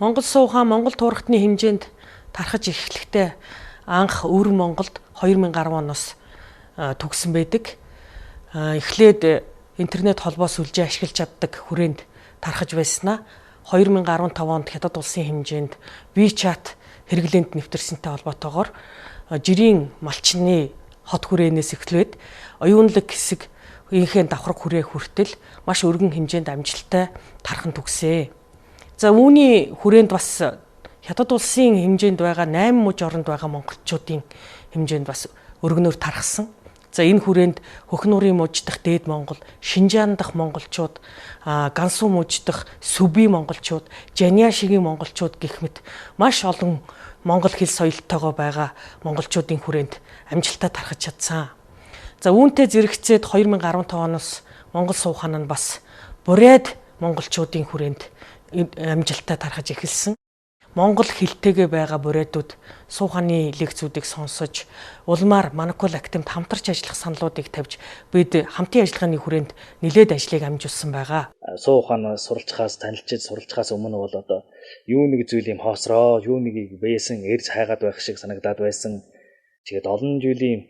Монгол суу ухаан Монгол туурхтны хэмжээнд тархаж эхлэхдээ анх өвөр Монголд 2010 оноос төгсөн байдаг. Эхлээд интернет холбоос үлжээ ашиглаж чаддаг хүрээнд тархаж байснаа 2015 онд Хятад улсын хэмжээнд WeChat хэрэглээнд нэвтэрсэнтэй холбоотойгоор жирийн малчны хот хүрээнээс эхлээд оюунлаг хэсэг инхэн давхраг хүрээ хүртэл маш өргөн хэмжээнд амжилттай тархан төгсөө. За үүний хүрээнд бас Хятад улсын хэмжээнд байгаа 8 мужи оронд байгаа монголчуудын хэмжээнд бас өргөнөөр тархсан. За энэ хүрээнд Хөхнурын муж дахь Дээд Монгол, Шинжаан дахь монголчууд, Гансу муж дахь Сүби монголчууд, Жаниашигийн монголчууд гэх мэт маш олон монгол хэл соёлтойгоо байгаа монголчуудын хүрээнд амжилттай тархаж чадсан. За үүнтэй зэрэгцээд 2015 оноос Монгол суу ухаан нь бас бурайд монголчуудын хүрээнд амжилттай тархаж эхэлсэн. Монгол хэлтэйгээ байгаа бурайдууд суу ухааны лекцүүдийг сонсож, улмаар Манукул актемд хамтарч ажиллах саналуудыг тавьж бид хамтын ажиллагааны хүрээнд нэлээд ажлыг амжуулсан байгаа. Суу ухаанаас суралцахаас танилцж суралцахаас өмнө бол одоо юу нэг зүйл юм хоосроо, юу нэг байсан эрж хайгаад байх шиг санагдаад байсан. Тэгээд олон жилийн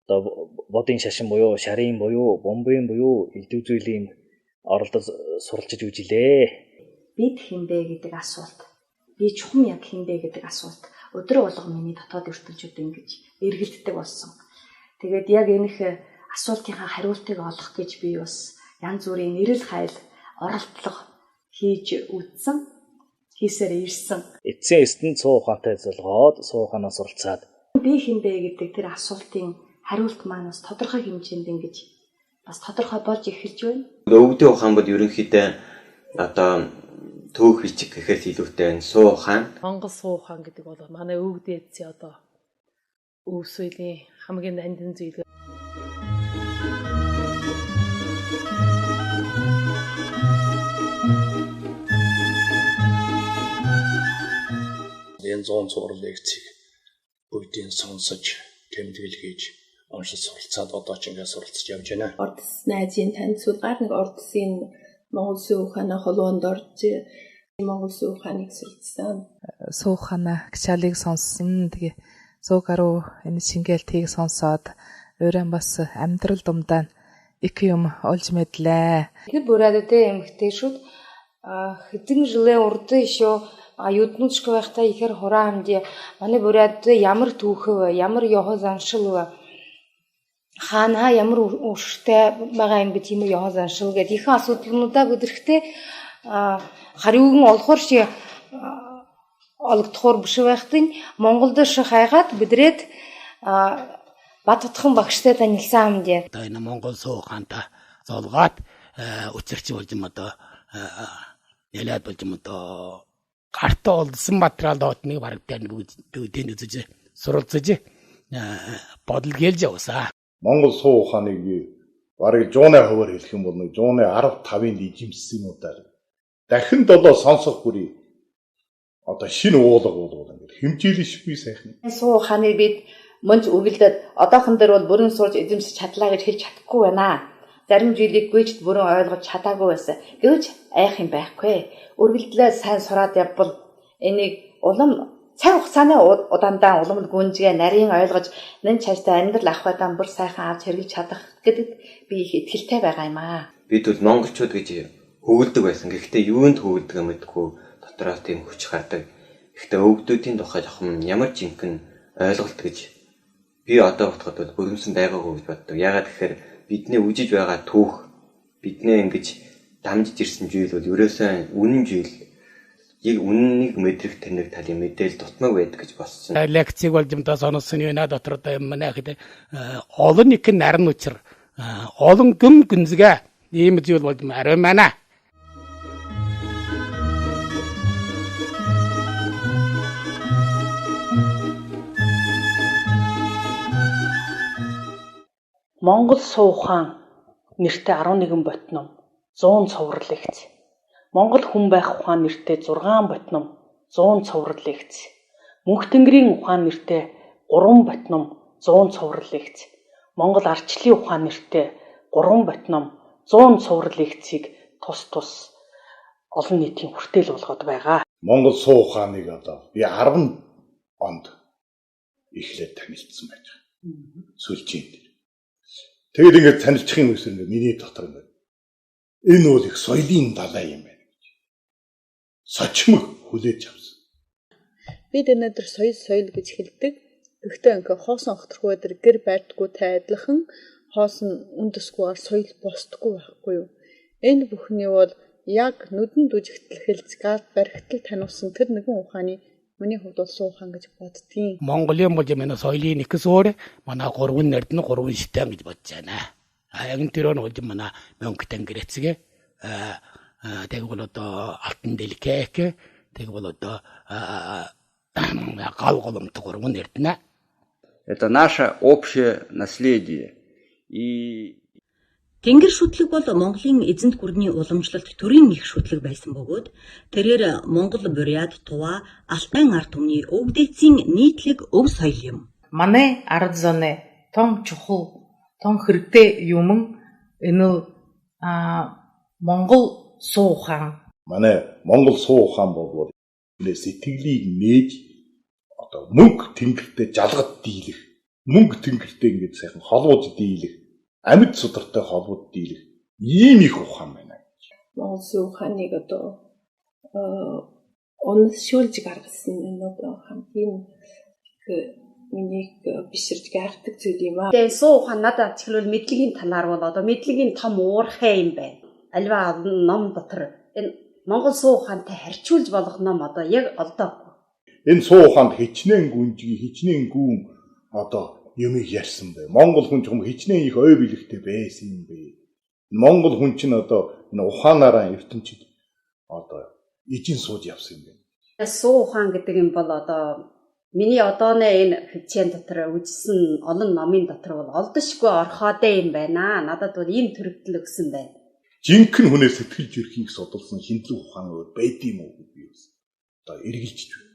одоо бодын шашин буюу, шарын буюу, бомбын буюу элдв зүйлийн оролдож суралцж үжилээ. Бид хинбэ гэдэг асуулт. Би чухам яг хинбэ гэдэг асуулт өдрө болго миний дотоод ертөнцид ингэж эргэлддэг болсон. Тэгээд яг энэх асуултынхаа хариултыг олох гэж би бас янз бүрийн нэрэл хайл оролдлого хийж үтсэн, хийсээр ирсэн. Эцсийн эстэнд суу ухаантай зорилгоод суу ухаанаас суралцаад би хинбэ гэдэг тэр асуултын хариулт маань бас тодорхой хэмжээнд ингэж бас тодорхой болж эхэлж байна. Өвгдийн ухаан бол ерөнхийдөө одоо төөх бичиг гэхээс илүүтэй суу ухаан. Монгол суу ухаан гэдэг бол манай өвгдийн эцсийн одоо өвсөлийн хамгийн нандин зүйл. Энэ 100 цуврал лекцийг бүгдийг сонсож, тэмдэглэж, уншиж суралцаад одоо ч ингээд суралцж явж байна. Ордс найзын танилцуулгаар нэг ордсын Монгол суу ухааны холбоонд орж Монгол суу ухааныг суралцсан. Суу ухааны гчаалыг сонссон. Тэгээ суу гаруу энэ шингээлтийг сонсоод өөрөө бас амьдрал думдаа их юм олж мэдлээ. Тэр бурайдтай эмгтээшүүд хэдэн жилийн урд ишөө аюуднуушгүй байхдаа ихэр хураан хамди манай бурайдтай ямар түүхэв, ямар ёхо заншил хаана ямар өрштэй байгаа юм бэ тийм үү ёхо заншил гэдэг их асуудлуудаа бүдрэхтэй хариуг нь олохор шиг олгодохоор биш байхдаа Монголд хайгаад бидрээд Баттхан багштай танилцсан хамди. Одоо энэ Монгол суу ухаантай золгоод үцэрч болж юм одоо нэлээд болж юм одоо гартаа олдсон материал доотныг бараг дээр бүгдийг үзэж суралцж бодол гэлж явсаа. Монгол суу ухааныг бараг 100% хэлэх юм бол 115-ын эзэмшсэн юмудаар дахин 7 сонсох бүрий одоо шинэ уулга болгоод ингээд хэмжээлш би сайхан. Суу ухааныг бид мөнч үргэлдээд одоохон дээр бол бүрэн сурж эзэмшиж чадлаа гэж хэлж чадахгүй байна. Зарим зүйлийг гүйж бүрэн ойлгож чадаагүй байсан. Гэвч айх юм байхгүй. Үргэлдлээ сайн сураад явбал энийг улам цаг хугацааны удаандаа улам гүнжгээ нарийн ойлгож нэн цаашдаа амьдрал ах байдаан бүр сайхан авч хэрэгж чадах гэдэгт би их итгэлтэй байгаа юм аа. Бид бол монголчууд гэж хөвөлдөг байсан. Гэхдээ юунд хөвөлдөг юм гэдэггүй дотроос тийм хүч гардаг. Гэхдээ өвгдүүдийн тухай жоохон ямар жинхэнэ ойлголт гэж би одоо бодоход бол бүрэмсэн байгаагүй гэж боддог. Яагаад гэхээр бидний үжиж байгаа түүх биднээ ингэж дамжиж ирсэн зүйл бол ерөөсөө үнэн зүйл. Яг үннийг мэдрэх тэнэг талын мэдээлэл дутмаг байдаг гэж боссон. Лекцийг болж юмдаа сонссон юм дотор одоо юм нахад олон нэг нарийн учир олон гүн гүнзгээ ийм зүйл болж арай мана. Монгол суу ухаан нэртэй 11 ботном 100 цуврал лекц. Монгол хүн байх ухаан нэртэй 6 ботном 100 цуврал лекц. Мөнх тэнгэрийн ухаан нэртэй 3 ботном 100 цуврал лекц. Монгол арчлалын ухаан нэртэй 3 ботном 100 цуврал лекцийг тус олон нийтийн хүртээл болгоод байгаа. Монгол суу ухааныг одоо би 10 онд эхлээд танилцсан байж байгаа. Сүлжээнд дээр. Тэгээд ингээд танилцахын үсэр ингээд миний дотор ингээд энэ бол их соёлын далай юм байна гэж. Сочмог хүлээж авсан. Бид өнөөдөр соёл гэж хэлдэг. Гэхдээ ингээ хоосон огторхой өдр гэр байдгүйтэй адилхан хоосон үндэсгүйгээр соёл босдоггүй байхгүй юу? Энэ бүхний бол яг нүдэнд үжигдэл хэлцгээд баригдтал таниусан тэр нэгэн ухааны миний хувьд бол суу ухаан гэж боддгийн. Монголын бол юм соёлын нэг зөөр манай 3 нэрд нь 3 шитэн гэж бодож байна. Яг тэр нь бол манай Мөнгөтэн гэрээцгээ тэгвэл одоо алтан дэлкэк тэгвэл одоо галголомт 3 нэрднэ. Это наше общее наследие. Тэнгэр шүтлэг бол Монголын эзэнт гүрний уламжлалт төрийн их шүтлэг байсан бөгөөд тэрээр Монгол буряд тува алтан ард түмний өв дээдсийн нийтлэг өв соёл юм. Манай ард зоны том чухал том хэрэгтэй юм энэ Монгол суу ухаан. Манай Монгол суу ухаан бол сэтгэлийг нээж одоо мөнгө тэнгэртэй жалгад дийлэх, мөнгө тэнгэртэй ингэж сайхан холбож дийлэх, амьд судартай холбож дийлэх ийм их ухаан байна. Монгол суу ухааныг одоо онцлж гаргасан энэ хамгийн миний биширж гайхдаг зүйл юм аа. Тэгээ суу ухаан надад чихлүүл мэдлэгийн талаар бол одоо мэдлэгийн том уурхай юм байна. Альва ном дотор энэ Монгол суу ухаантай харьцуулж болох ном одоо яг олдоогүй. Энэ суу ухаанд хичнээн гүнжиг, хичнээн гүн одоо юмыг ярьсан бай. Монгол хүн ч юм хичнээн их ой бэлэгтэй байсан юм бэ. Монгол хүн чинь одоо энэ ухаанаараа ертөнцид одоо ижин сууж явсан юм байна. Суу ухаан гэдэг юм бол одоо миний одооны энэ хичээн дотор үжсэн олон номын дотор бол олдошгүй орхоотой юм байна. Надад бол ийм төрөлтөл өгсөн байна. Жинхэнэ хүнээс сэтгэлж өрхийг судалсан хиндлэг ухаан өөр байд юм уу гэж би одоо эргэлж байна.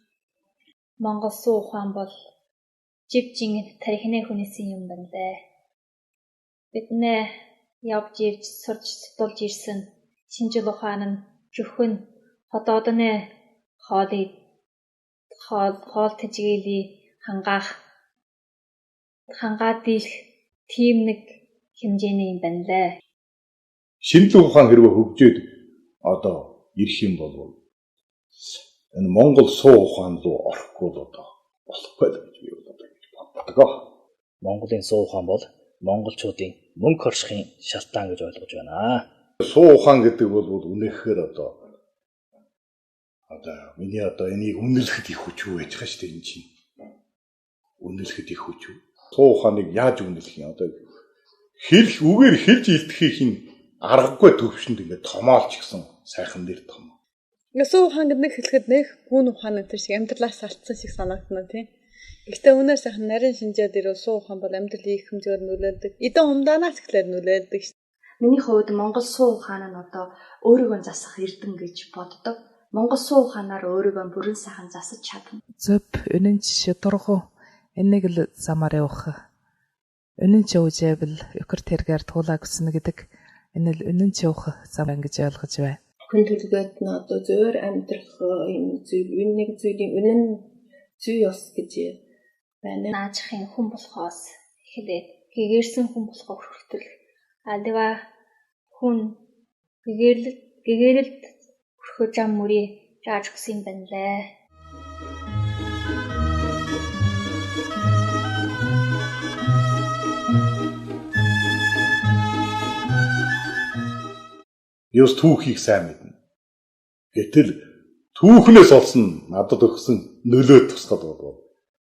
Монгол суу ухаан бол жив жингэн тарихны хүнээсийн юм байна дээ. Биднээ явж ирж сурч судалж ирсэн шинжил ухаан нь зөвхөн хотоодны хоол тэжээлийг хангаад дийлэх тийм нэг хэмжээний юм байна лээ. Шинжлэх ухаан хэрвээ хөгжөөд одоо ирэх юм бол энэ Монгол суу ухаан руу орохгүй л одоо болохгүй л гэж би боддог. Монголын суу ухаан бол монголчуудын мөнгө хоршихын шалтгаан гэж ойлгож байна. Суу ухаан гэдэг бол үнэхээр одоо миний одоо энийг үнэлэхэд их хүчгүй байж байгаа шүү дээ энэ чинь. Үнэлэхэд их хүчгүй. Суу ухааныг яаж үнэлэх юм одоо үгээр хэлж илтгэхийн аргагүй төвшөнд ингээд томоолч гисэн сайхан нэр том. Суу ухаан гэдэг хэлэхэд нэг гүн ухаан энэ шиг амьдралаас алдсан шиг санагдана тийм. Гэхдээ үнээр сайхан нарийн шинжээд ирвэл суу ухаан бол амьдралын их хэмжээгээр нөлөөлдөг. Эдэн умдаанаас эхлээд нөлөөлдөг. Миний хувьд Монгол суу ухаан нь одоо өөрийгөө засах эрдэм гэж боддог. Монгол суу ухаанаар өөрийгөө бүрэн сайхан засаж чадна. Зөв үнэн шидргу энийг л замаар явах. Үнэн ч үжээвэл өкөр тэргээр туулаа гэсэн гэдэг энэ л үнэн ч явах зам гэж ойлгож байна. Хүн төрөлгөөд нь одоо зөөр амьдрах юм зүйл нэг зүйлийн үнэн зүй ёс гэж байна. Наажихын хүн болохоос эхлээд гэгэрсэн хүн болохоо хүртэл альва хүн гэгэрэлд хүрхөө зам мөрий яаж өгсөн юм байна лээ. Ёс түүхийг сайн мэднэ. Гэтэл түүхнээс олсон надад өгсөн нөлөө тусгал бол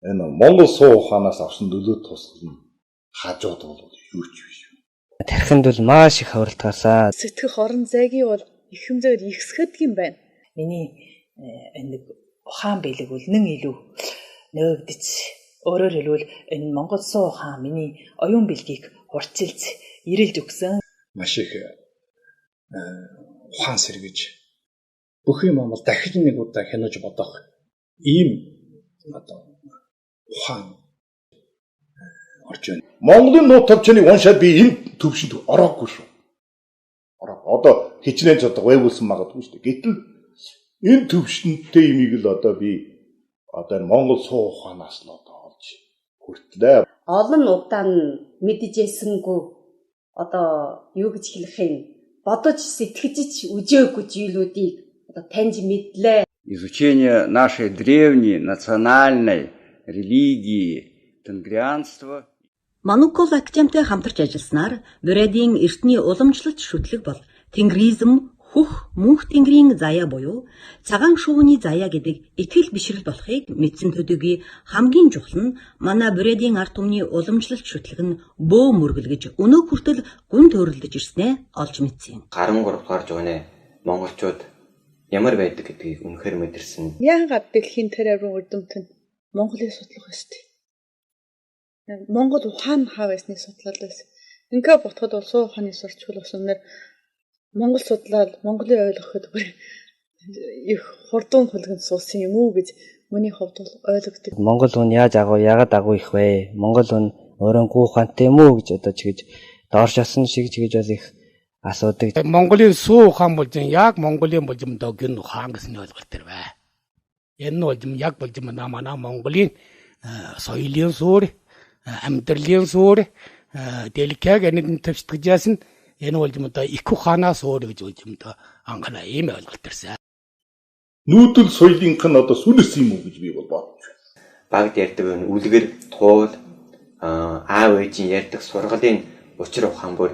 энэ Монгол суу ухаанаас авсан нөлөө тусгал нь хажууд бол юу ч биш. Тархинд бол маш их хавралтгаасаа сэтгэх орон зайгийн бол их хэмжээгээр ихсгэдэг юм байна. Миний нэг ухаан бэлэг бол нэн илүү нөөгдөж өөрөөр хэлбэл энэ Монгол суу ухаан миний оюун бэлгийг хурцилж ирэлж өгсөн. Маш их ухаан сэргэж бүх юм бол дахиж нэг удаа хянаж бодох ийм одоо ухаан орж байна. Монголын нууц төвчнийг уншаад би энэ төвшөнд ороогүй шүү. Одоо хичнээн ч одоо вэвүүлсэн магадгүй шүү дээ. Гэтэл Энэ төвшөнтэй имийг л одоо би одоо Монгол суу ухаанаас л одоо олж хүртлээ. Олон удаа нь мэджээсэнгүй одоо юу гэж хэлэх юм бодож сэтгэж үжээгүй зүйлүүдийг одоо таньж мэдлээ. Изучение нашей древней национальной религии тенгрианства. Мануков Актемтэй хамтарч ажилласнаар Бурятийн эртний уламжлалт шүтлэг бол тенгризм хөх мөнх тэнгэрийн заяа буюу цагаан шувууны заяа гэдэг итгэл бишрэл болохыг мэдсэн төдийгүй хамгийн чухал нь манай Бурятийн ард түмний уламжлалт шүтлэг нь бөө мөргөл гэж өнөө хүртэл гүн төрөлдөж ирснээ олж мэдсэн. 13 дугаар зууны монголчууд ямар байдаг гэдгийг үнэхээр мэдэрсэн. Яагаад дэлхийн тэрээр үрдэмтэн Монголыг судлах ёстой? Монгол ухаан хаа байсныг судлаад байсан. Ингээ ботход бол суу ухааны сурчвал бас өнөр Монгол судлаад Монголыг ойлгоход их хурдан хөлгөнд суусан юм уу гэж миний хувьд бол ойлгодог. Монгол хүн яаж агуу, яагаад агуу их вэ? Монгол хүн өөрөнгөө ухаантай юм уу гэж одоо чигэж дооршосон шиг чигэж бол их асуудаг. Монголын суу ухаан болж яг Монголын болж юм доо гин ухаан гэсэн ойлголт төр бай. Энэ болж юм яг болж юм манай Монголын соёлын суур, амьдралын суур, дэлгээг энэ төвчдгэж яасан энэ болж юм доо их ухаанаас өөр гэж болж юм доо ангана ийм ойлголт төрсэн. Нүүдэл соёлынх нь одоо сүнэс юм уу гэж би бол бодож байна. Багд ярьдаг нь үлгэр, туул, аав ээжийн ярьдаг сургалын учир ухаан бүр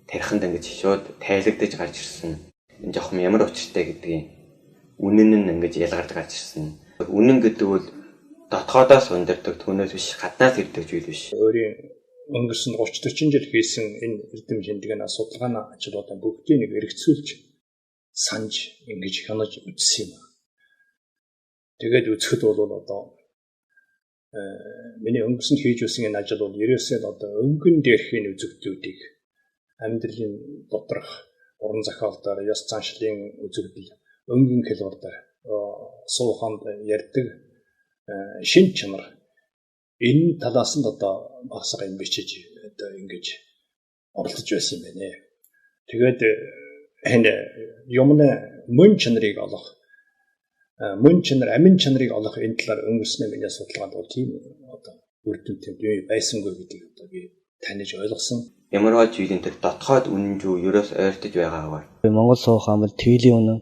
тархинд ингэж шууд тайлагдаж гарч ирсэн. Энэ жоохон ямар учиртай гэдгийг үнэн нь ингэж ялгарч гарч ирсэн. Үнэн гэдэг бол дотоодоос ундирдаг түүнээс биш гаднаас ирдэг зүйл биш. Өөрийн өнгөрсөн 30-40 жил хийсэн энэ эрдэм шинжилгээний судалгааны ажлуудаа бүгдийг нэг эргэцүүлж санаж ингэж хянаж үзсэн юм. Тэгээд үзэхэд бол одоо миний өнгөрсөнд хийж үзсэн энэ ажил бол ерөөсөө одоо өнгөн дээрхийн үзэгдүүдийг амьдралын доторх уран зохиолдоор ёс заншлын үзэгдэл өнгөн хэлбэрээр сууханд ярьдаг шин чанар энэ талаас нь одоо багсаа юм бичиж одоо ингэж оролдож байсан юм байна. Тэгээд энэ юмны мөн чанарыг олох мөн чанар амин чанарыг олох энэ талаар өнгөрснөө миний судалгаанд бол тийм одоо үрдэмтэд байсангүй гэдгийг одоо би таньж ойлгосон. Ямарваа зүйлийн тэр дотоод үнэн зүү ерөөс ойртож байгаагаар. Монгол суу ухаан бол твилийн үнэн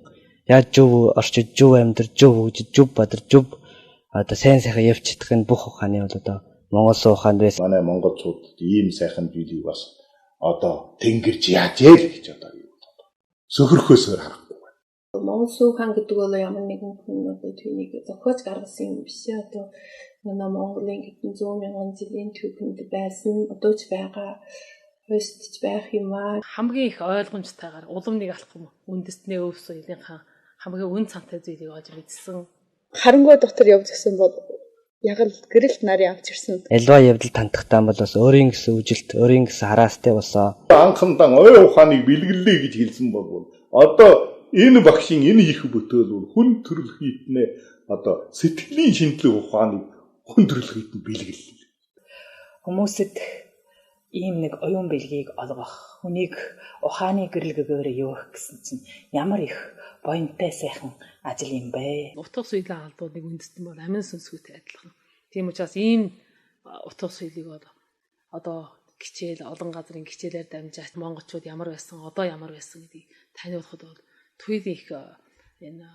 яаж зөв орчиж зөв амьдрж зөв хөгжиж зөв бадарч зөв одоо сайн сайхан явж чадах нь бүх ухааны бол одоо Монгол суу ухаанд байсан. Манай монголчууд ийм сайхан зүйлийг бас одоо тэнгэрж яажээ л гэж одоо сөхөрхөөсөөр харахгүй байна. Монгол суу ухаан гэдэг бол ямар нэгэн хүн одоо түүнийг зохиож гаргасан юм биш ээ. Одоо манай Монголын хэдэн зуун мянган жилийн түүхэнд байсан одоо ч байгаа хөөсдөж байх юм аа. Хамгийн их ойлгомжтойгоор уламныг алхам үндэстний өв соёлынхаа хамгийн үн цантай зүйлийг олж мэдсэн. Харангуй дотор явж гисэн бол яг л гэрэлт нарын авч ирсэн. Альва явдал тантахтаа бол бас өөрийн гэсэн үжилт, өөрийн гэсэн хараастай болсон. Анхандан ой ухааныг бэлгэллээ гэж хэлсэн бол одоо энэ багшийн энэ их бүтээл бол хүн төрөл хийтнэ одоо сэтгэлийн шинжлэх ухааныг хүн төрөл хийтэн бэлгэллээ. Хүмүүсэд ийм нэг оюун бэлгийг олгох, хүнийг ухааны гэрэлгээр явах гэсэн чинь ямар их боёнтой сайхан ажил юм бэ. Утга соёлын албаудыг үндэстэн бол амин сүнсгүйтэй адилхан. Тийм учраас ийм утга соёлыг одоо хичээл олон газрын хичээлээр дамжаад монголчууд ямар байсан, одоо ямар байсан гэдгийг таниулахад бол туйлын их энэ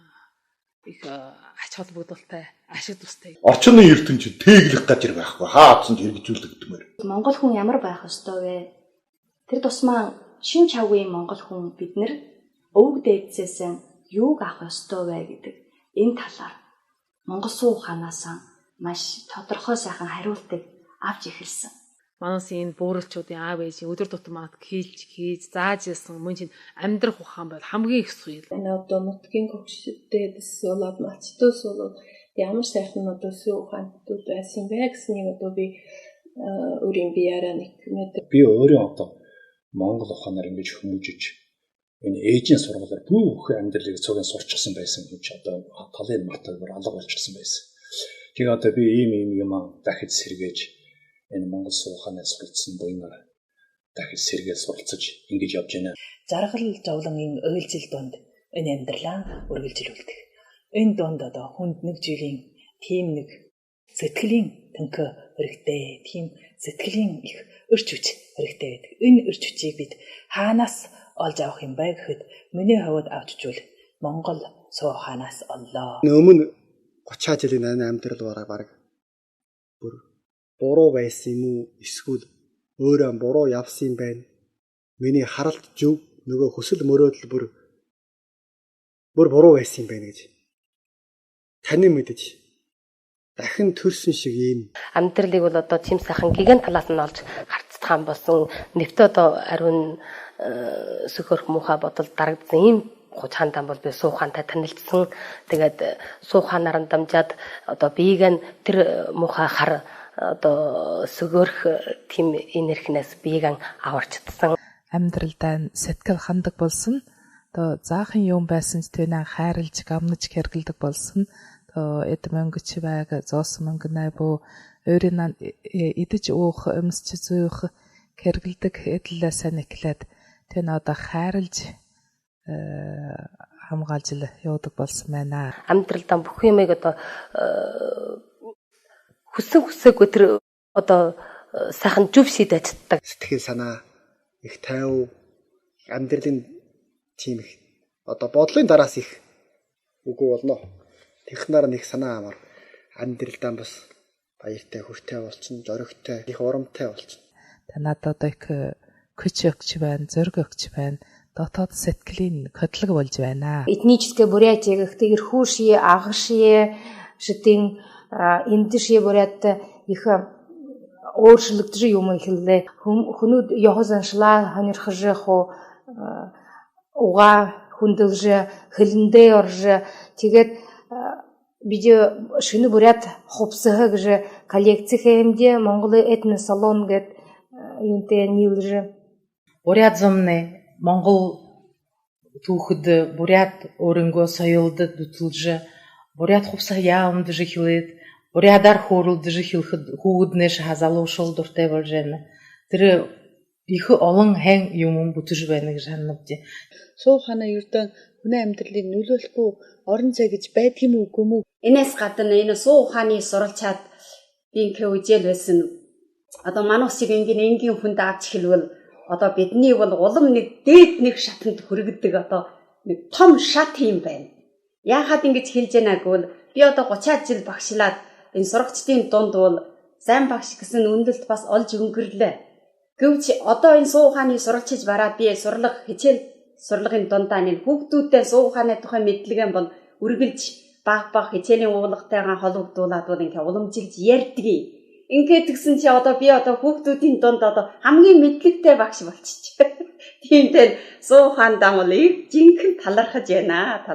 их ач холбогдолтой, ашиг тустай. Орчны ертөнцид тэглэх газар байхгүй, хаацсан хэрэгжүүлэгдмээр. Монгол хүн ямар байх ёстой вэ? Тэр тусмаа шин чавгийн монгол хүн бид нар өвөг дээдсээс юуг авах ёстой вэ гэдэг энэ талаар Монгол суу ухаанаас маш тодорхой сайхан хариултыг авч эхэлсэн. Манайс энэ бууралчуудын аав ээжийн өдөр тутмын хийж зааж ирсэн мөн чинь амьдрах ухаан бол хамгийн их соёл. Энэ одоо нутгийн хөгжөлтөөс болоод малчтаас болоод ямар сайхан одоо суу ухаантууд байсан бэ гэснийг одоо би өөрийн биеараа нэг мэдээ. Би өөрөө одоо Монгол ухаанаар ингэж хүмүүжиж энэ ээжийн сургуулиар бүх амьдралыг цугийн сурчсан байсан хүн ч одоо талын матгаар алга болчихсон байсан. Тэгээ одоо би ийм юм дахиж сэргээж энэ Монгол суу ухаанаас суралцсан буйнаар дахиж сэргээж суралцаж ингэж явж байна. Заргал зовлонгийн ойлзил донд энэ амьдралаа үргэлжлүүлдэг. Энэ донд одоо хүнд нэг жилийн тийм нэг сэтгэлийн төнкөө хэрэгтэй, тийм сэтгэлийн их өрч хүч хэрэгтэй байдаг. Энэ өрч хүчийг бид хаанаас олж авах юм бэ гэхэд миний хувьд авчжүүл Монгол суу ухаанаас оллоо. Өмнө 30 жилийн амьдрал бараг бүр буруу байсан юм уу? Эсвэл өөрөө буруу явсан юм байна. Миний харалт зүг нөгөө хүсэл мөрөөдөл бүр буруу байсан юм байна гэж таны мэдэж дахин төрсөн шиг ийм амьдралыг бол одоо тийм сайхан гигant талаас нь олж харцдах юм болсон нэвтэ одоо ариун сөхөрх муухай бодол дарагдсан ийм хуцаантай бол би суухантай танилцсан. Тэгээд сууханаар нь дамжаад одоо биеийг нь тэр муухай хар одоо сөгөөрх тийм энергинээс биеийг аварчдсан. Амьдралдаа сэтгэл хандаг болсон. Одоо заахан юм байсан ч тэнэ хайрлж гамнаж хэргэлдэг болсон. Одоо эд мөнгөч байг зоос мөнгөнай бо өөрийн идэж уух өмсч зүйх хэргэлдэг эдлээсээ нэклээд тэнэ одоо хайрлж хамгаалж явуудаг болсон байна. Амьдралдаа бүх юмыг одоо хүсээгүй тэр одоо сайхан зүв шийдэж чаддаг. Сэтгэл санаа их тайв амьдралын тийм их одоо бодлын дараас их үгүй болно. Технаар нэг санаа амар амьдралдаа бас баяртай хүртэй болчихно, зоригтой, их урамтай болчихно. Танад одоо их хүч өгч байна, зориг өгч байна. Дотоод сэтгэлийн хөдлөг болж байна. Этническое Бурятия гэхдээ ирхүүшие, агшие, шитэн эндшие Бурят их өөрчлөгдөж юм хэллээ. Хүнүүд яхозаншлаа ханирхжихо уга хүндэлж хөлөндөө орж тэгээд бид шинэ Бурят хувьсах гэж коллекци хэмдэ Монгол этно салон гэд юунтэй нийлж Бурят зомны Монгол түүхэд Бурят өөрөнгөө соёлд дүтэлж Бурят хувьсах яамд жихлээд Бурятар хөөрөлд жихлэхэд хүүгднэш хазалуушул дуртай болж байна. Тэр их олон хэн юм бүтэж байна гэж ханавд. Суу ухаанаа ердөө хүний амьдралыг нөлөөлөхгүй орон зай гэж байдаг юм уу үгүй юм уу? Энэс гадна энэ суу ухааны суралцаад би ингээ үжээл байсан. Одоо манусыг энгийн хүнд авч хэлвэл одоо бидний бол улам нэг дээд нэг шатанд хүрэгдэг одоо нэг том шат юм байна. Яагаад ингэж хэлж яана гэвэл би одоо 30 жил багшлаад энэ сурагчдын дунд бол сайн багш гэсэн үнэлэлт бас олж өнгөрлөө. Гэвч одоо энэ суу ухааны суралцж бараад би сурлага хичээл сурлагын дундаа нэг хүүхдүүдтэй суу ухааны тухай мэдлэгэн бол үргэлж баг хичээлийн уулгатайгаа холбогдуулаад бол ингээ уламжилж ярьдгийг. Ингээд тэгсэн чи одоо би одоо хүүхдүүдийн дунд одоо хамгийн мэдлэгтэй багш болчих. Тиймдээ суу ухаандаа бол их жинхэнэ талархаж байна.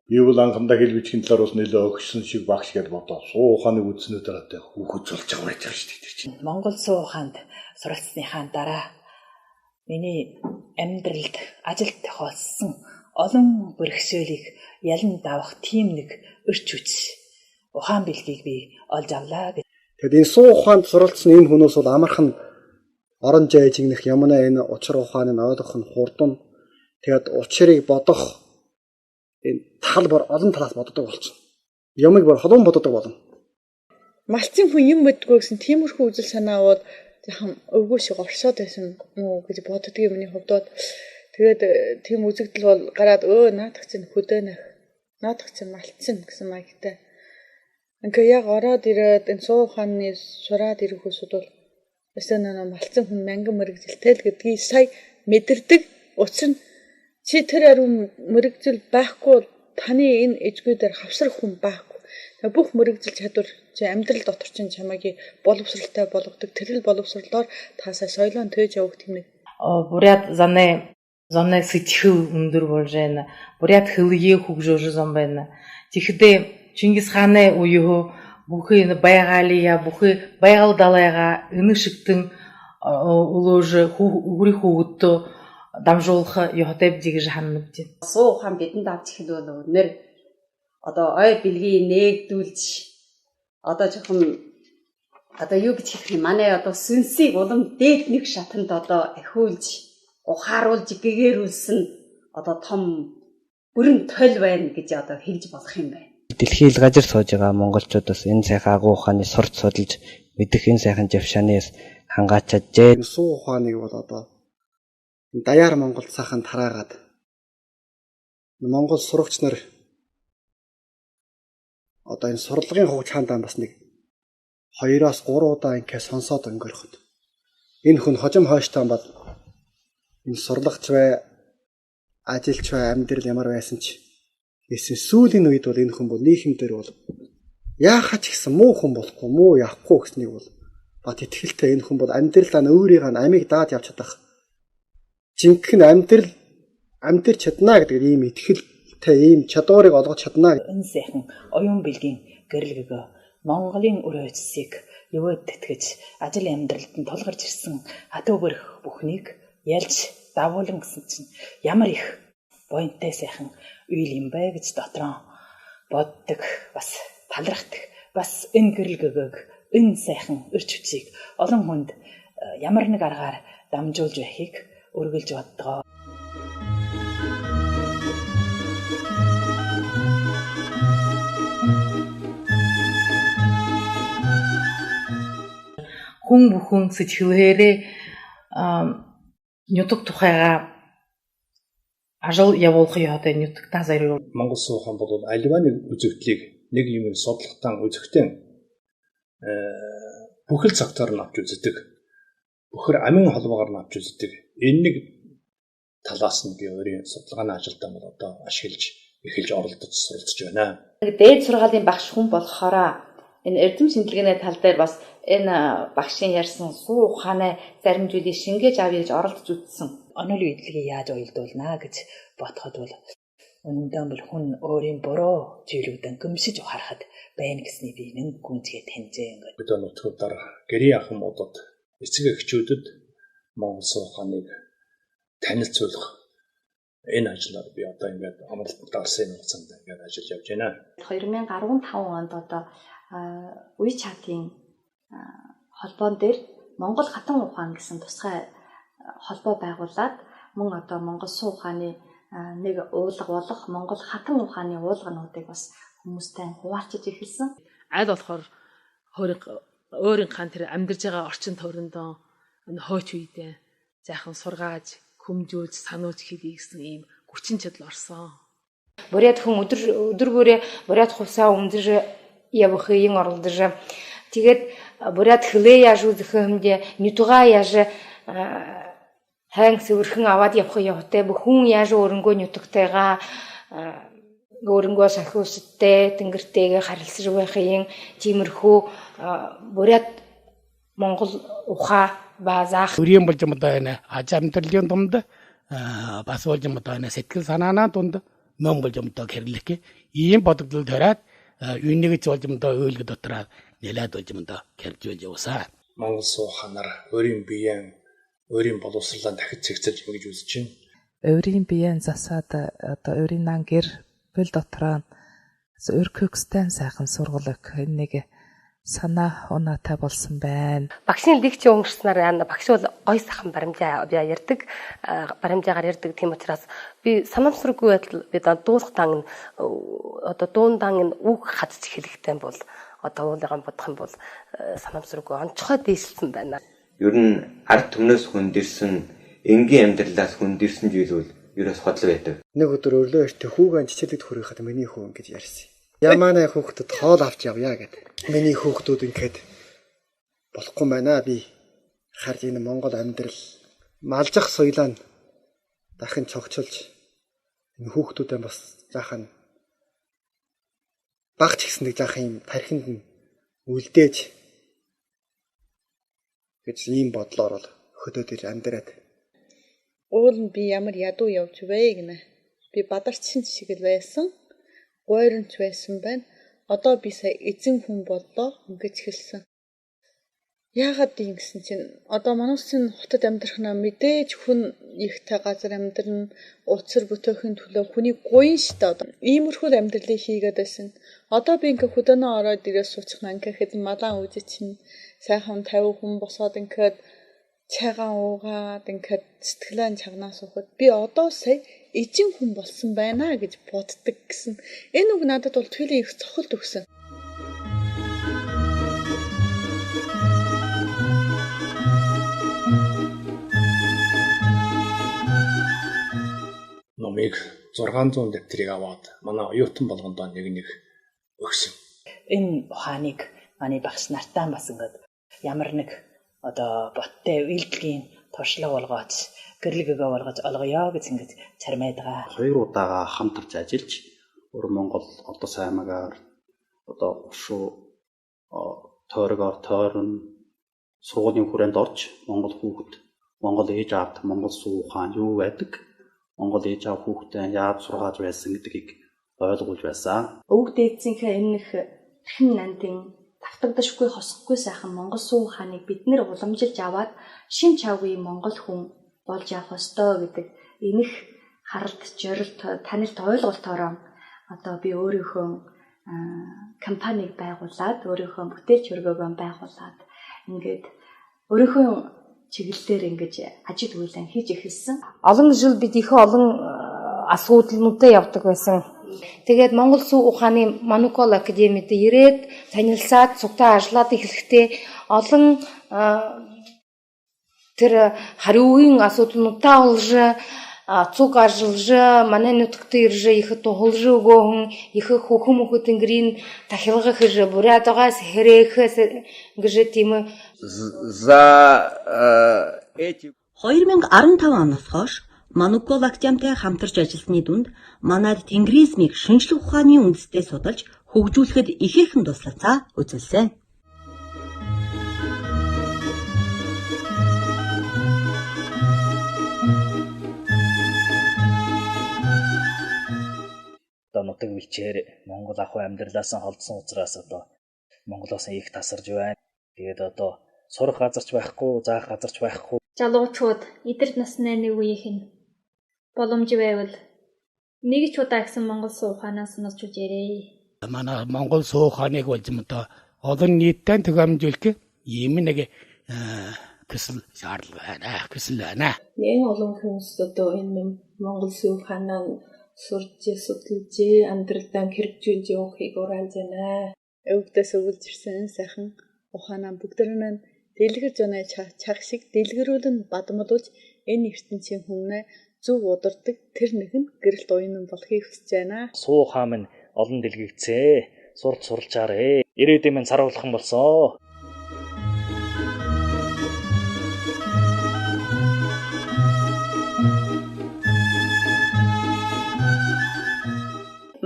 Би бол анхандаа хэлбичгийн талаар бас нэлээд өгсөн шиг багш гэдээ бодоо. Суу ухааныг үзнэ дараатай хүүхэд болж байгаа байж байгаа шүү дээ. Монгол суу ухаанд суралцсныхаа дараа миний амьдралд ажилд тохиолдсон олон бэрхшээлийг ялан давах тийм нэг өрч хүч ухаан бэлгийг би олж авлаа. Тэгэд энэ суу ухаанд суралцсан ийм хүмүүс бол амархан орон зай чигнэх юмнаа энэ учир ухааныг ойлгох нь хурдан. Тэгэд учирыг бодох энэ тал бүр олон талаас боддог болчихно. Ямыг бүр холон боддог болно. Малцын хүн юм мэдгүй гэсэн тиймэрхүү үзэл санаа бол яхан өвгөө шиг оршоод байсан уу гэж боддог юм миний хувьд. Тэгээд тийм үзэгдэл бол гараад наадах чинь хөдөөнөх. Наадах чинь малцсан гэсэн маягтай. Ингээ яг ороод ирээд энэ суу ухааны сураад ирэх хүмүүсд бол эсвэл нэг малцсан хүн мянган мэрэгжилтэй л гэдгийг сая мэдэрдэг. Учир нь чи тэр ариун мэрэгжил байхгүй таны энэ эжгүй дээр хавсрах хүн байхгүй. Бүх мэрэгжил чадвар чи амьдрал дотор чинь чамаагийн боловсралтай болгодог. Тэр л боловсролоор таасаа соёлоо төөж явах тийм нэг. Бурят зоны сэтгэл өндөр болж байна. Бурят хөлийг хөгжөж зам байна. Тэгэхдээ Чингис хааны үеийнхөө бүхий байгаалия бүхий байгаль далайга энэ шигтэн улууж хүрэх хөвгөдөө дамжуулах яхатэбжиг гэж ханавд. Суу ухаан бидэнд авч хэлвэл өнөр одоо ой бэлгийг нээгдүүлж одоо жоохон одоо юу гэж хэлэх юм манай одоо сүнсийг улам дээд нэг шатанд одоо ахиулж ухааруулж гэгэрүүлсэн одоо том бүрэн тойл байна гэж одоо хэлж болох юм байна. дэлхийн ил газар сууж байгаа монголчууд бас энэ сайхан агуу ухааны сурч судалж мэдэх энэ сайхан жавшаанаас хангаачааджээ. Энэ суу ухааныг бол одоо даяар Монголд сайхан тараагаад Монгол сурагч нар одоо энэ сурлагын хугацаанд бас нэг 2-3 удаа ингэ сонсоод өнгөрөхөд энэ хүн хожим хойштой бол энэ сурлагч бай, ажилч бай, амьдрал ямар байсан ч гэсэн сүүлийн үед бол энэ хүн бол нийгэмдэр бол яахач гэсэн муу хүн болохгүй, муу явахгүй гэснийг бол бат итгэлтэй энэ хүн бол амьдралаа өөрийг нь амийг даад явж чадах. Жинхэнэ амьдрал чадна гэдэг ийм итгэлтэй ийм чадварыг олгож чадна. Энэ сайхан оюун бэлгийн гэрэлгөө Монголын өр ойцсыг өвөд тэтгэж ажил амьдралд нь тулгарч ирсэн хатуу бөрх бүхнийг ялж давуулан гэсэн чинь ямар их буянтай сайхан үйл юм бэ гэж дотроо боддог, бас талархдаг. Бас энэ гэрэлгөөг энэ сайхан өрч хүчийг олон хүнд ямар нэг аргаар дамжуулж байхыг үргэлж боддгоо. Хүн бүхэн сэтгэлээрээ нютаг тухайга ажил явуулах яадаг нютагтаа зарим Монгол суу ухаан бол альва нэг үзэгдлийг нэг юм судлахтан үзэхтэн бүхэл цагтаар нь авч үздэг. Бүхэр амин холбоогоор нь авч үздэг. Энэ нэг талаас нь би өөрийн судалгааны ажилдаа бол одоо ашиглаж эхэлж оролдож суралцж байна. Дээд сургаалын багш хүн болохоор энэ эрдэм шинжилгээний тал дээр бас энэ багшийн ярьсан суу ухааны зарим зүйлийг шингээж авъя гэж оролдож үзсэн. Онол үйдлийг яаж уялдуулна гэж бодоход бол үнэндээ бол хүн өөрийн буруу зүйлүүдэн гүмшиж ухаарахад байна гэсний би нэг гүнзгий таньжээ ингээд. Бид өнөөдөр гэрийн ахмуудад эцэг эхчүүдэд Монгол суу ухааныг танилцуулах энэ ажлаар би одоо ингээд амралтанд гарсан хугацаанд ингээд ажиллаж явж байна. 2015 онд одоо WeChat-ийн холбоон дээр Монгол хатан ухаан гэсэн тусгай холбоо байгуулад мөн одоо Монгол суу ухааны нэг уулга болох Монгол хатан ухааны уулгануудыг бас хүмүүстэй хуваалцаж эхэлсэн. Аль болохоор өөрийн хаан тэр амьдарж байгаа орчин тойрондоо хойч үедээ зайхан сургааж, хүмжүүлж, сануулж хийх гэсэн ийм хүчин чадал орсон. Бурят хүн өдөр бүрээ бурят хувсаа өмдөр явах юм оролдож тэгээд бурят хлээ яаш үзэх юмдээ нютуга яаш хаан сөвөрхөн аваад явах явтай бүхэн яаш өрөнгөө нютагтайгаа өөрөнгөө сахиустай тэнгэртэйгээ харилцаж байх юм тиймэрхүү бурят Монгол ухаа базаах өрийн болж юм даа нэ аж амьдралын дунд бас болж юм даа нэ сэтгэл санаанаа дунд мөн болж юм даа хэрлэх ийм бодогдол төраад үнийг ч болж юм даа ойлго дотроо нэлээд болж юм даа хэрж байж явсаа. Монгол суу ухаанаар өөрийн биеийн өөрийн боловсролоо дахиж цэгцэлж ингэж үзэж байна. Өөрийн биеийн засаад одоо өөрийн нан гэр бүл дотроо өркөкстэн сайхан сургуулах нэг санаа оноотой болсон байна. Багшийн лекцийн өнгөрснээр багш бол гой сайхан баримжаа ярьдаг. Баримжаагаар ярьдаг тийм учраас би санамсаргүй байдал бид дуулахтан одоо дуундаан үг хадж хэлэхтэй бол одоо уулыгаан бодох юм бол санамсаргүй онцгой дээшлсэн байна. Ер нь ард түмнээс хүндэрсэн энгийн амьдралаас хүндэрсэн зүйл бол ерөөс хотлог байдаг. Нэг өдөр өрлөө эртээ хүүгэн чичилэгд хүрэхэд миний хүү ингэж ярьсан. Ямаанай хүүхдэд хоол авч явъя гэдэг. Миний хүүхдүүд ингээд болохгүй байна би. Харж энэ Монгол амьдрал малжих соёлоо дахин цогцолж энэ хүүхдүүдээ бас жаахан багч гэсэн нэг жаахан юм тархинд нь үлдээж гэж ийм бодлоор бол хөдөөд ир амьдраад. Уул нь би ямар ядуу явж вэ гинэ. Би бадарчин шиг л байсан. Гойронч байсан байна. Одоо би сая эзэн хүн боллоо ингэж хэлсэн. Яагаад ийм гэсэн чинь одоо манайсын хотод амьдрахнаа мэдээж хүн ихтэй газар амьдрна, уцар бүтэхийн төлөө хүний гуйн штэ одоо. Иймэрхүү амьдралыг хийгээд байсан. Одоо би ингээ хөдөөнөө ороод ирээ суучихна ингээ хэд малан үжи чинь сайхан 50 хүн босоод ингээд цайгаан уугаад ингээд сэтгэлээ чагнаас уухад би одоо сая эзэн хүн болсон байна гэж боддог гэсэн. Энэ үг надад бол твлийн их цохолт өгсөн. Номыг 600 дэвтрийг аваад манай оюутан болгондоо нэг өгсөн. Энэ ухааныг манай багш нартай бас ингээд ямар нэг одоо боттой үйлдлийн туршлага болгооч гэрлэгөө болгож олгоё гэж ингэж чармайд байгаа. 2 удаага хамтарч ажиллаж өөр Монгол одоо саймагаар одоо уушуу тойрогоор тойрон сургуулийн хүрээнд орж Монгол хүүхэд Монгол ээж аавд Монгол суу ухаан юу байдаг? Монгол ээж аав хүүхдээ яаж сургааж байсан гэдгийг ойлгуулж байсан. Өвөг дээдсийнхээ энэ их эрхэм нандин давтагдашгүй хосхгүй сайхан Монгол суу ухааныг бид нэр уламжилж аваад шин чавгийн Монгол хүн болж явах ёстой гэдэг энэх харалт жорилт танилт ойлголтоороо одоо би өөрийнхөө компанийг байгуулад өөрийнхөө бүтээлч хөргөөгөө байгуулад ингээд өөрийнхөө чиглэлээр ингэж ажил үйлэн хийж эхэлсэн. Олон жил бид их олон асуудлуудад явдаг байсан. Тэгээд Монгол сүү ухааны Манукол академид ирээд танилцаад цугтаа ажиллаад эхлэхдээ олон тэр хариугийн асуудлуудаа олж цуг ажиллаж манай нутагт ирж их тулж өгөөн их хөхөм хөтөнгөрийн тахилгах гэж бурятагаас хэрэхээс гэж тийм За 2015 оноос хойш Манукол академитай хамтарч ажилласны дунд манайд тенгризмийг шинжлэх ухааны үндэстэй судалж хөгжүүлэхэд ихээхэн туслалцаа үзүүлсэн. Одоо нутаг мичээр Монгол ахуй амьдралаас холдсон учраас одоо Монголоос их тасарж байна. Тэгээд одоо сурах газарч байхгүй, заах газарч байхгүй. Залуучууд эдэр насны нэг үеийнх нь боломж байвал нэг ч удаа гэсэн Монгол суу ухаанаас сонсч үзээрэй. Манай Монгол суу ухааныг болж юм одоо олон нийтэд төгөмжүүлэх юм нэг төсөл шаардлага байна. Төсөл байна. Нэг олон хүмүүс одоо энэ Монгол суу ухаанаа сурж судалж амьдралдаа хэрэгжүүлж явахыг уриалж байна. Өвгдөөс өвлж ирсэн сайхан ухаанаа бүгдээрээ дэлгэр зунаа чаг шиг дэлгэрүүлэн бадмалуулж энэ ертөнцийн хүмүүнээ зөв удирдаг тэр нэгэн гэрэлт уян болохыг хүсэж байна. Суу ухаан минь олон дэлгэгцээ. Сурч суралцаарэ. Ирээдүйн минь саруулах юм болсон.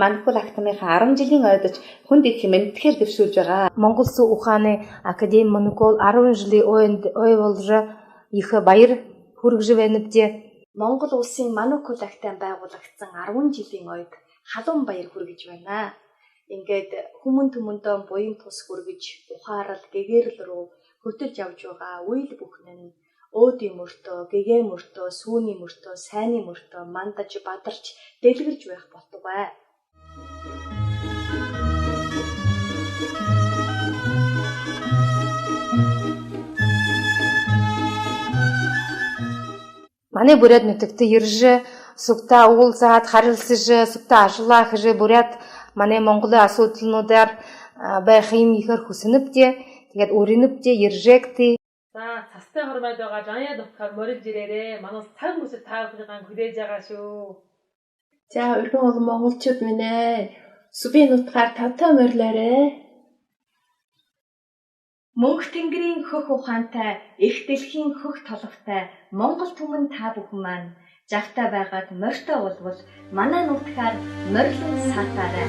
Манукол академийнхаа 10 жилийн ойдож хүнд их мэдхээр дэвшүүлж байгаа. Монгол сүү ухааны академи Манукол 10 жилийн ой болж их баяр хүргэж байна дээ. Монгол улсын Манукол академи байгуулагдсан 10 жилийн ойд халуун баяр хүргэж байна. Ингээд хүмүүн төмөндөө буян тус хүргэж ухаарал гэгэрэл рүү хөтөлж явж байгаа үйл бүхэн нь өөдийн мөртөө, гэгээ мөртөө, сүүний мөртөө, сайнны мөртөө мандаж бадарч дэлгэрж байх болтугай. Манай буряд нутагт ирж сугтаа уулзаад харилцаж сугтаа ажиллах гэж буряд манай Монголын асуудлуудаар байх юм ихэр хүснэвдээ тэгээд өрнөвдээ иржээгтэй. За цастай хормойд байгаа Жаня дутгаар морилж ирээрээ. Манаас цаг мөсөд таавхыгаан хүлээж байгаа шүү. За өргөн олон монголчууд минь ээ. Сүбийн нутгаар тавтай морилоорой. Мөнх тэнгэрийн хөх ухаантай, их дэлхийн хөх толготой Монгол түмэн та бүхэн маань жагтай байгаад морьтой болвол манай нутгаар морилон саатаарай.